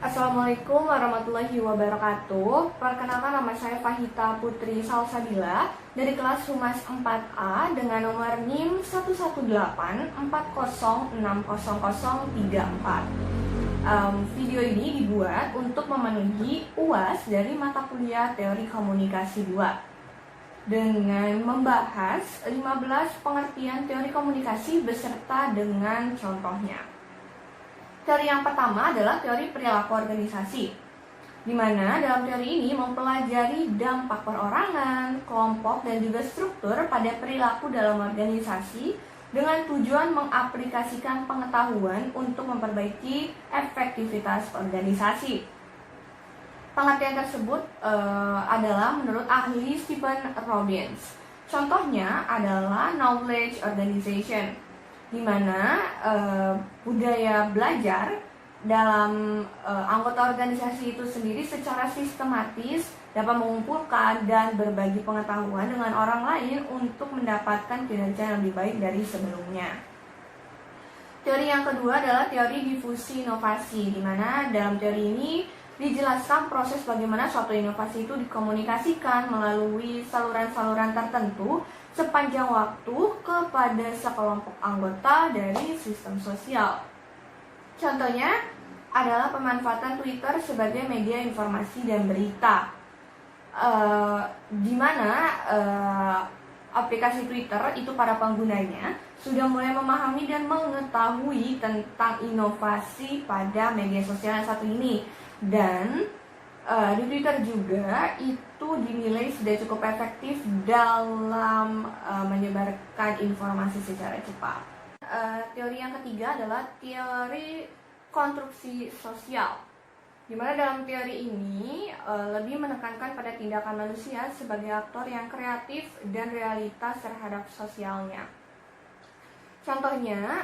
Assalamualaikum warahmatullahi wabarakatuh. Perkenalkan, nama saya Fahita Putri Salsabila dari kelas Humas 4A dengan nomor NIM 11840600034. Video ini dibuat untuk memenuhi UAS dari mata kuliah Teori Komunikasi 2 dengan membahas 15 pengertian teori komunikasi beserta dengan contohnya. Teori yang pertama adalah teori perilaku organisasi, di mana dalam teori ini mempelajari dampak perorangan, kelompok, dan juga struktur pada perilaku dalam organisasi dengan tujuan mengaplikasikan pengetahuan untuk memperbaiki efektivitas organisasi. Pengertian tersebut adalah menurut ahli Stephen Robbins. Contohnya adalah knowledge organization, di mana budaya belajar dalam anggota organisasi itu sendiri secara sistematis dapat mengumpulkan dan berbagi pengetahuan dengan orang lain untuk mendapatkan kinerja yang lebih baik dari sebelumnya. Teori yang kedua adalah teori difusi inovasi, di mana dalam teori ini dijelaskan proses bagaimana suatu inovasi itu dikomunikasikan melalui saluran-saluran tertentu sepanjang waktu kepada sekelompok anggota dari sistem sosial. Contohnya adalah pemanfaatan Twitter sebagai media informasi dan berita, di mana aplikasi Twitter itu para penggunanya sudah mulai memahami dan mengetahui tentang inovasi pada media sosial yang satu ini. Dan di Twitter juga itu dinilai sudah cukup efektif dalam menyebarkan informasi secara cepat. Teori yang ketiga adalah teori konstruksi sosial, di mana dalam teori ini lebih menekankan pada tindakan manusia sebagai aktor yang kreatif dan realitas terhadap sosialnya. Contohnya,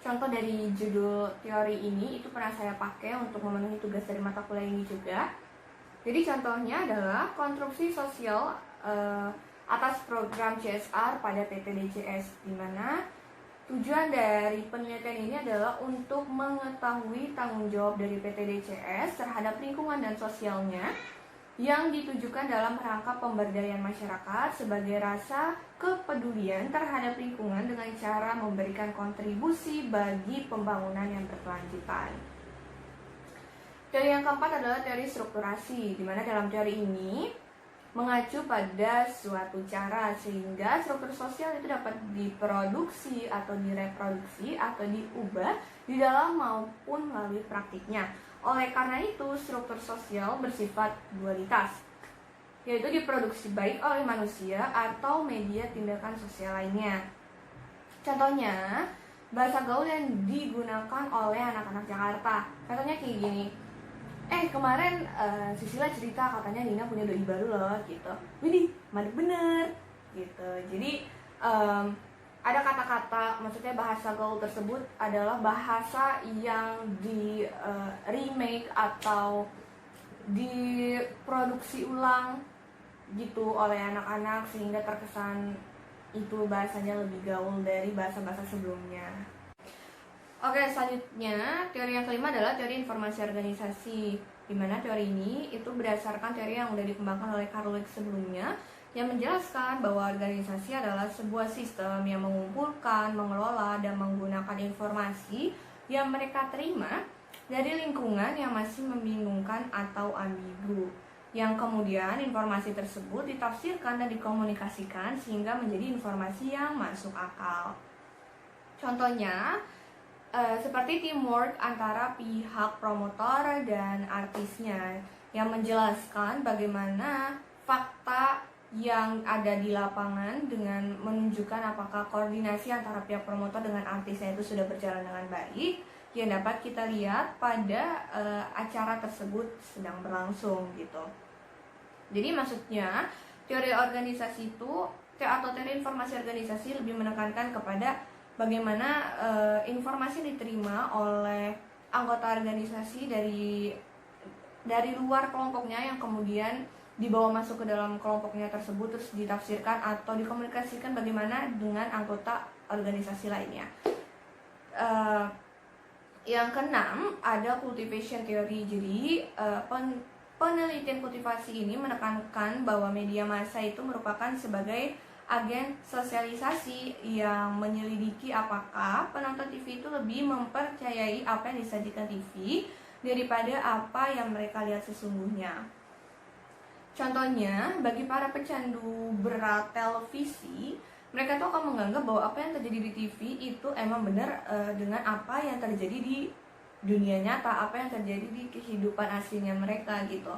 contoh dari judul teori ini itu pernah saya pakai untuk memenuhi tugas dari mata kuliah ini juga. Jadi contohnya adalah konstruksi sosial atas program CSR pada PT DCS, di mana tujuan dari penelitian ini adalah untuk mengetahui tanggung jawab dari PT DCS terhadap lingkungan dan sosialnya yang ditujukan dalam rangka pemberdayaan masyarakat sebagai rasa kepedulian terhadap lingkungan dengan cara memberikan kontribusi bagi pembangunan yang berkelanjutan. Teori yang keempat adalah teori strukturasi, di mana dalam teori ini mengacu pada suatu cara sehingga struktur sosial itu dapat diproduksi atau direproduksi atau diubah di dalam maupun melalui praktiknya. Oleh karena itu, struktur sosial bersifat dualitas, yaitu diproduksi baik oleh manusia atau media tindakan sosial lainnya. Contohnya, bahasa gaul yang digunakan oleh anak-anak Jakarta. Contohnya kayak gini, kemarin Sisila cerita katanya Nina punya doi baru loh, gitu. Widih, mana bener, gitu. Jadi ada kata-kata, maksudnya bahasa gaul tersebut adalah bahasa yang di remake atau diproduksi ulang gitu oleh anak-anak sehingga terkesan itu bahasanya lebih gaul dari bahasa-bahasa sebelumnya. Oke, selanjutnya teori yang kelima adalah teori informasi organisasi, di mana teori ini itu berdasarkan teori yang sudah dikembangkan oleh Carl Lex sebelumnya, yang menjelaskan bahwa organisasi adalah sebuah sistem yang mengumpulkan, mengelola, dan menggunakan informasi yang mereka terima dari lingkungan yang masih membingungkan atau ambigu, yang kemudian informasi tersebut ditafsirkan dan dikomunikasikan sehingga menjadi informasi yang masuk akal. Contohnya, seperti teamwork antara pihak promotor dan artisnya, yang menjelaskan bagaimana fakta yang ada di lapangan dengan menunjukkan apakah koordinasi antara pihak promotor dengan artisnya itu sudah berjalan dengan baik, yang dapat kita lihat pada acara tersebut sedang berlangsung gitu. Jadi maksudnya teori organisasi itu atau teori informasi organisasi lebih menekankan kepada bagaimana informasi diterima oleh anggota organisasi dari luar kelompoknya yang kemudian dibawa masuk ke dalam kelompoknya tersebut, terus ditafsirkan atau dikomunikasikan bagaimana dengan anggota organisasi lainnya. Yang keenam, ada cultivation theory. Jadi penelitian kultivasi ini menekankan bahwa media massa itu merupakan sebagai agen sosialisasi yang menyelidiki apakah penonton TV itu lebih mempercayai apa yang disajikan TV daripada apa yang mereka lihat sesungguhnya. Contohnya, bagi para pecandu berat televisi, mereka tuh akan menganggap bahwa apa yang terjadi di TV itu emang benar dengan apa yang terjadi di dunia nyata, apa yang terjadi di kehidupan aslinya mereka gitu.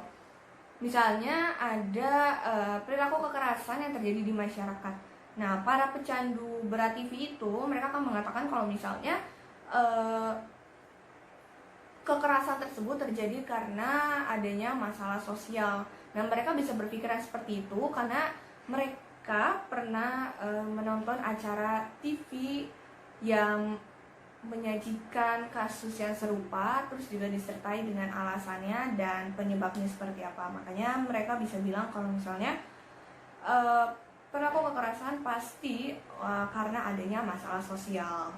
Misalnya ada perilaku kekerasan yang terjadi di masyarakat. Nah, para pecandu berat TV itu mereka akan mengatakan kalau misalnya kekerasan tersebut terjadi karena adanya masalah sosial. Nah, mereka bisa berpikiran seperti itu karena mereka pernah menonton acara TV yang menyajikan kasus yang serupa, terus juga disertai dengan alasannya dan penyebabnya seperti apa. Makanya mereka bisa bilang kalau misalnya perilaku kekerasan pasti karena adanya masalah sosial.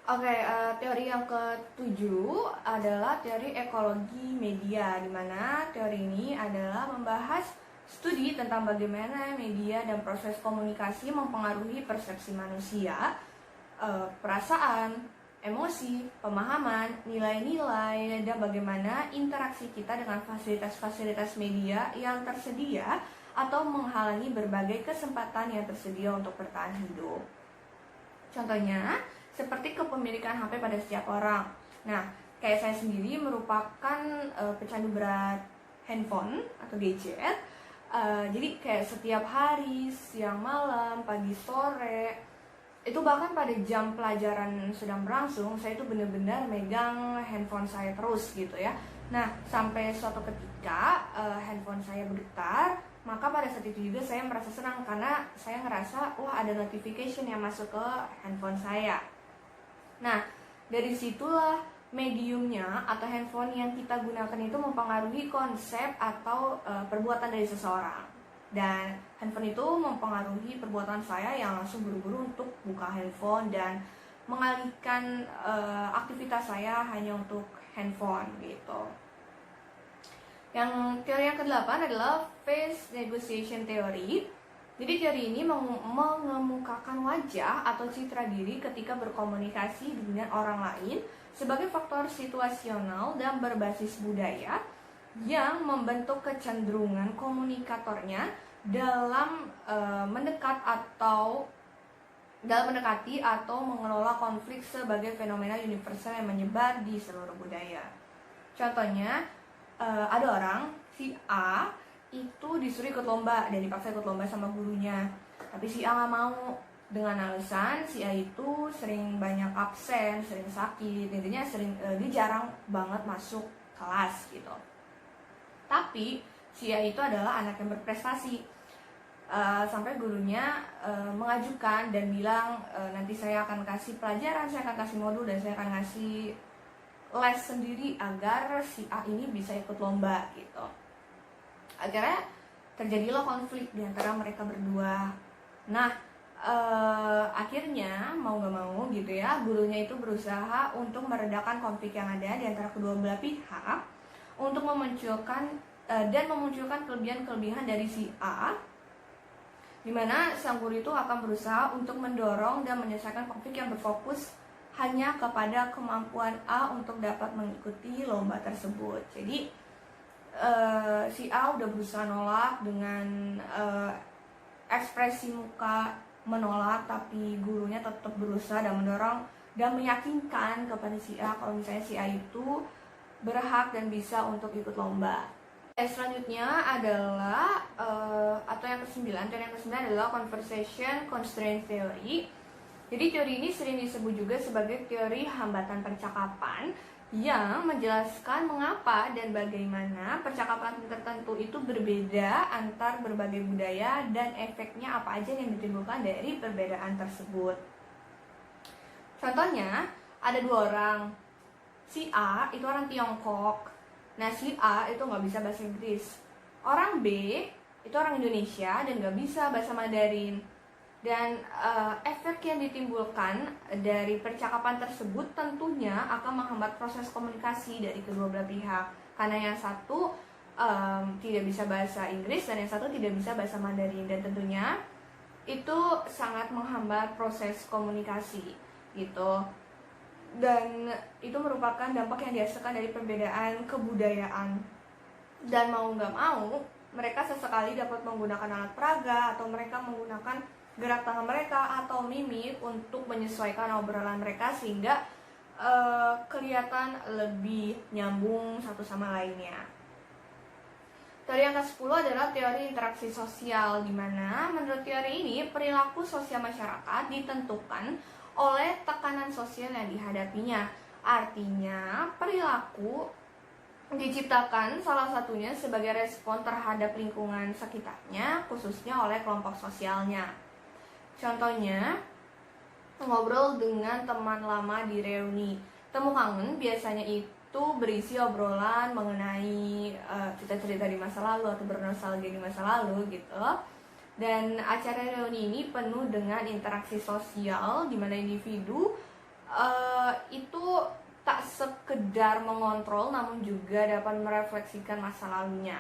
Oke, teori yang ketujuh adalah teori ekologi media, di mana teori ini adalah membahas studi tentang bagaimana media dan proses komunikasi mempengaruhi persepsi manusia, perasaan, emosi, pemahaman, nilai-nilai, dan bagaimana interaksi kita dengan fasilitas-fasilitas media yang tersedia atau menghalangi berbagai kesempatan yang tersedia untuk bertahan hidup. Contohnya, seperti kepemilikan HP pada setiap orang. Nah, kayak saya sendiri merupakan pecandu berat handphone atau gadget. Jadi kayak setiap hari, siang malam, pagi sore, itu bahkan pada jam pelajaran sedang berlangsung, saya itu benar-benar megang handphone saya terus gitu ya. Nah, sampai suatu ketika handphone saya bergetar, maka pada saat itu juga saya merasa senang karena saya ngerasa, wah ada notification yang masuk ke handphone saya. Nah, dari situlah mediumnya atau handphone yang kita gunakan itu mempengaruhi konsep atau perbuatan dari seseorang. Dan handphone itu mempengaruhi perbuatan saya yang langsung buru-buru untuk buka handphone dan mengalihkan aktivitas saya hanya untuk handphone gitu. Yang teori yang ke-8 adalah face negotiation theory. Jadi teori ini mengemukakan wajah atau citra diri ketika berkomunikasi dengan orang lain sebagai faktor situasional dan berbasis budaya yang membentuk kecenderungan komunikatornya dalam mendekati atau mengelola konflik sebagai fenomena universal yang menyebar di seluruh budaya. Contohnya, ada orang si A itu disuruh ikut lomba dan dipaksa ikut lomba sama gurunya, tapi si A nggak mau dengan alasan si A itu sering banyak absen, sering sakit, intinya dia jarang banget masuk kelas gitu. Tapi si A itu adalah anak yang berprestasi, sampai gurunya mengajukan dan bilang nanti saya akan kasih pelajaran, saya akan kasih modul dan saya akan ngasih les sendiri agar si A ini bisa ikut lomba gitu. Akhirnya terjadilah konflik di antara mereka berdua. Nah, akhirnya mau gak mau gitu ya, gurunya itu berusaha untuk meredakan konflik yang ada di antara kedua belah pihak untuk memunculkan kelebihan-kelebihan dari si A, dimana sang guru itu akan berusaha untuk mendorong dan menyelesaikan konflik yang berfokus hanya kepada kemampuan A untuk dapat mengikuti lomba tersebut. Jadi si A udah berusaha nolak dengan ekspresi muka menolak, tapi gurunya tetap berusaha dan mendorong dan meyakinkan kepada si A kalau misalnya si A itu berhak dan bisa untuk ikut lomba. Selanjutnya adalah atau yang ke-9, teori yang ke-9 adalah conversation constraint theory. Jadi teori ini sering disebut juga sebagai teori hambatan percakapan yang menjelaskan mengapa dan bagaimana percakapan tertentu itu berbeda antar berbagai budaya dan efeknya apa aja yang ditimbulkan dari perbedaan tersebut. Contohnya, ada dua orang. Si A itu orang Tiongkok. Nah, si A itu nggak bisa bahasa Inggris. Orang B itu orang Indonesia dan nggak bisa bahasa Mandarin. Dan efek yang ditimbulkan dari percakapan tersebut tentunya akan menghambat proses komunikasi dari kedua belah pihak, karena yang satu tidak bisa bahasa Inggris dan yang satu tidak bisa bahasa Mandarin, dan tentunya itu sangat menghambat proses komunikasi gitu. Dan itu merupakan dampak yang dirasakan dari perbedaan kebudayaan. Dan mau nggak mau, mereka sesekali dapat menggunakan alat peraga atau mereka menggunakan gerak tangan mereka atau mimik untuk menyesuaikan obrolan mereka sehingga kelihatan lebih nyambung satu sama lainnya. Teori yang ke-10 adalah teori interaksi sosial, di mana menurut teori ini perilaku sosial masyarakat ditentukan oleh tekanan sosial yang dihadapinya. Artinya, perilaku diciptakan salah satunya sebagai respon terhadap lingkungan sekitarnya, khususnya oleh kelompok sosialnya. Contohnya, ngobrol dengan teman lama di reuni. Temu kangen biasanya itu berisi obrolan mengenai cerita-cerita di masa lalu atau bernostalgia di masa lalu gitu. Dan acara reuni ini penuh dengan interaksi sosial di mana individu itu tak sekedar mengontrol namun juga dapat merefleksikan masa lalunya.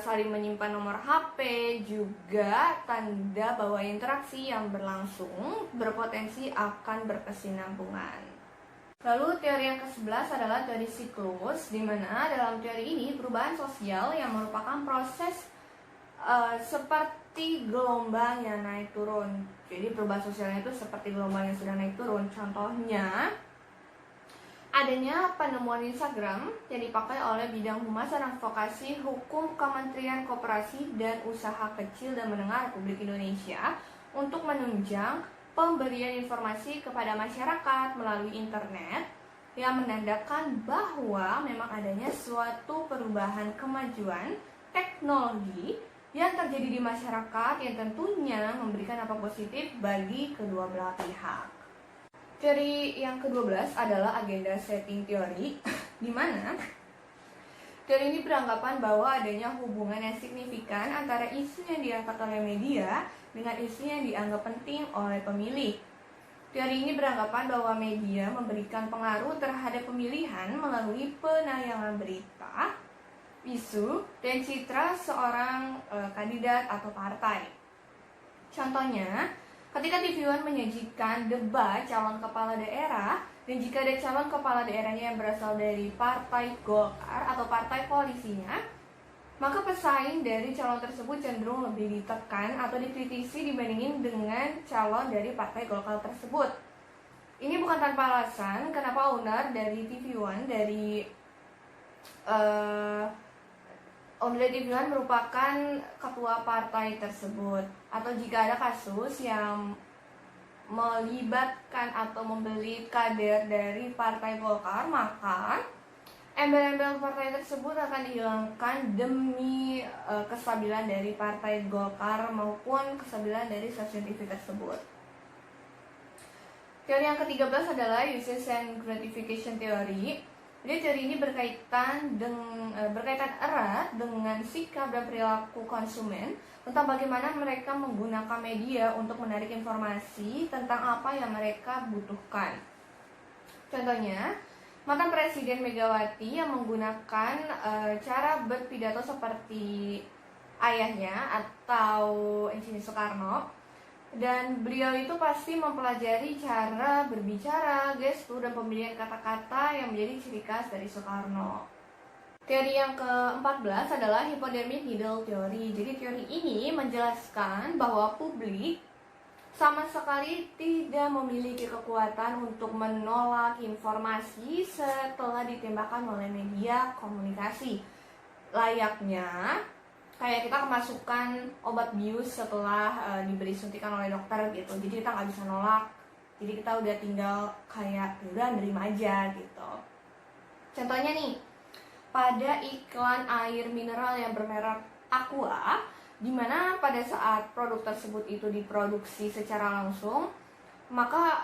Saling menyimpan nomor HP juga tanda bahwa interaksi yang berlangsung berpotensi akan berkesinambungan. Lalu teori yang ke-11 adalah teori siklus, di mana dalam teori ini perubahan sosial yang merupakan proses seperti gelombang yang naik turun. Jadi perubahan sosialnya itu seperti gelombang yang sedang naik turun. Contohnya, adanya penemuan Instagram yang dipakai oleh Bidang Humas dan Advokasi Hukum Kementerian Koperasi dan Usaha Kecil dan Menengah Republik Indonesia untuk menunjang pemberian informasi kepada masyarakat melalui internet yang menandakan bahwa memang adanya suatu perubahan kemajuan teknologi yang terjadi di masyarakat yang tentunya memberikan dampak positif bagi kedua belah pihak. Teori yang ke-12 adalah agenda setting teori, di mana teori ini beranggapan bahwa adanya hubungan yang signifikan antara isu yang diangkat oleh media dengan isu yang dianggap penting oleh pemilih. Teori ini beranggapan bahwa media memberikan pengaruh terhadap pemilihan melalui penayangan berita, isu, dan citra seorang kandidat atau partai. Contohnya, ketika TV One menyajikan debat calon kepala daerah, dan jika ada calon kepala daerahnya yang berasal dari Partai Golkar atau partai koalisinya, maka pesaing dari calon tersebut cenderung lebih ditekan atau dikritisi dibandingin dengan calon dari Partai Golkar tersebut. Ini bukan tanpa alasan kenapa owner dari TV One TV One merupakan ketua partai tersebut, atau jika ada kasus yang melibatkan atau membeli kader dari Partai Golkar, maka embel-embel partai tersebut akan dihilangkan demi kestabilan dari Partai Golkar maupun kestabilan dari stasiun TV tersebut. Teori yang ke-13 adalah uses and gratification theory. Jadi teori ini berkaitan erat dengan sikap dan perilaku konsumen tentang bagaimana mereka menggunakan media untuk menarik informasi tentang apa yang mereka butuhkan. Contohnya, mantan Presiden Megawati yang menggunakan cara berpidato seperti ayahnya atau Insinyur Soekarno. Dan beliau itu pasti mempelajari cara berbicara, gestur, dan pemilihan kata-kata yang menjadi ciri khas dari Soekarno. Teori yang ke-14 adalah hypodermic needle theory. Jadi teori ini menjelaskan bahwa publik sama sekali tidak memiliki kekuatan untuk menolak informasi setelah ditembakkan oleh media komunikasi. Layaknya kayak kita kemasukan obat bius setelah diberi suntikan oleh dokter gitu. Jadi kita nggak bisa nolak. Jadi kita udah tinggal kayak udah nerima aja gitu. Contohnya nih, pada iklan air mineral yang bermerek Aqua, di mana pada saat produk tersebut itu diproduksi secara langsung, maka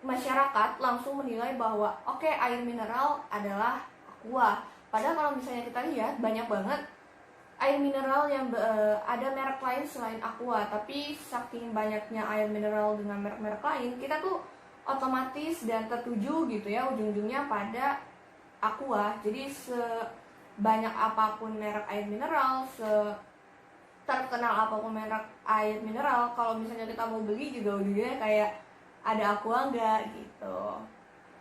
masyarakat langsung menilai bahwa oke, air mineral adalah Aqua. Padahal kalau misalnya kita lihat banyak banget air mineral yang ada merek lain selain Aqua, tapi saking banyaknya air mineral dengan merek-merek lain, kita tuh otomatis dan tertuju gitu ya ujung-ujungnya pada Aqua. Jadi sebanyak apapun merek air mineral, terkenal apapun merek air mineral, kalau misalnya kita mau beli juga ujungnya kayak ada Aqua enggak gitu.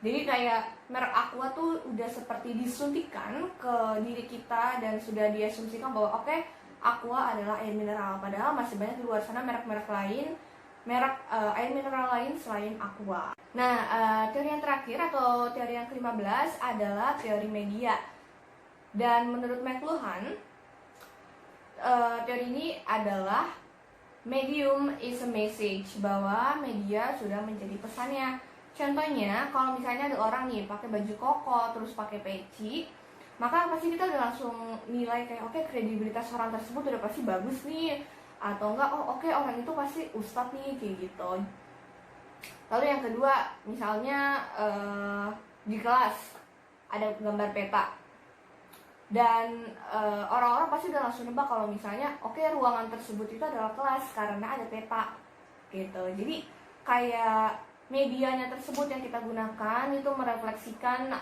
Jadi kayak merek Aqua tuh udah seperti disuntikan ke diri kita dan sudah diasumsikan bahwa oke, Aqua adalah air mineral. Padahal masih banyak di luar sana merek-merek lain, merek air mineral lain selain Aqua. Nah, teori yang terakhir atau teori yang ke-15 adalah teori media. Dan menurut McLuhan, teori ini adalah medium is a message, bahwa media sudah menjadi pesannya. Contohnya, kalau misalnya ada orang nih pakai baju koko terus pakai peci, maka pasti kita udah langsung nilai kayak oke, kredibilitas orang tersebut udah pasti bagus nih, atau enggak oke, orang itu pasti ustadz nih kayak gitu. Lalu yang kedua, misalnya di kelas ada gambar peta dan orang-orang pasti udah langsung nebak kalau misalnya oke, ruangan tersebut itu adalah kelas karena ada peta gitu. Jadi kayak medianya tersebut yang kita gunakan itu merefleksikan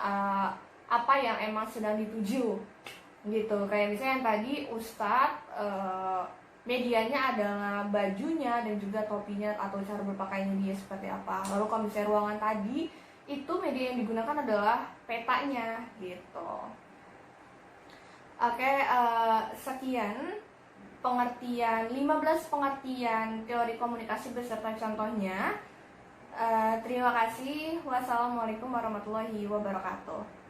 apa yang emang sedang dituju gitu. Kayak misalnya yang tadi Ustadz, medianya adalah bajunya dan juga topinya atau cara berpakaiannya dia seperti apa. Lalu kalau misalnya ruangan tadi, itu media yang digunakan adalah petanya gitu. Oke, sekian pengertian 15 pengertian teori komunikasi beserta contohnya. Terima kasih. Wassalamualaikum warahmatullahi wabarakatuh.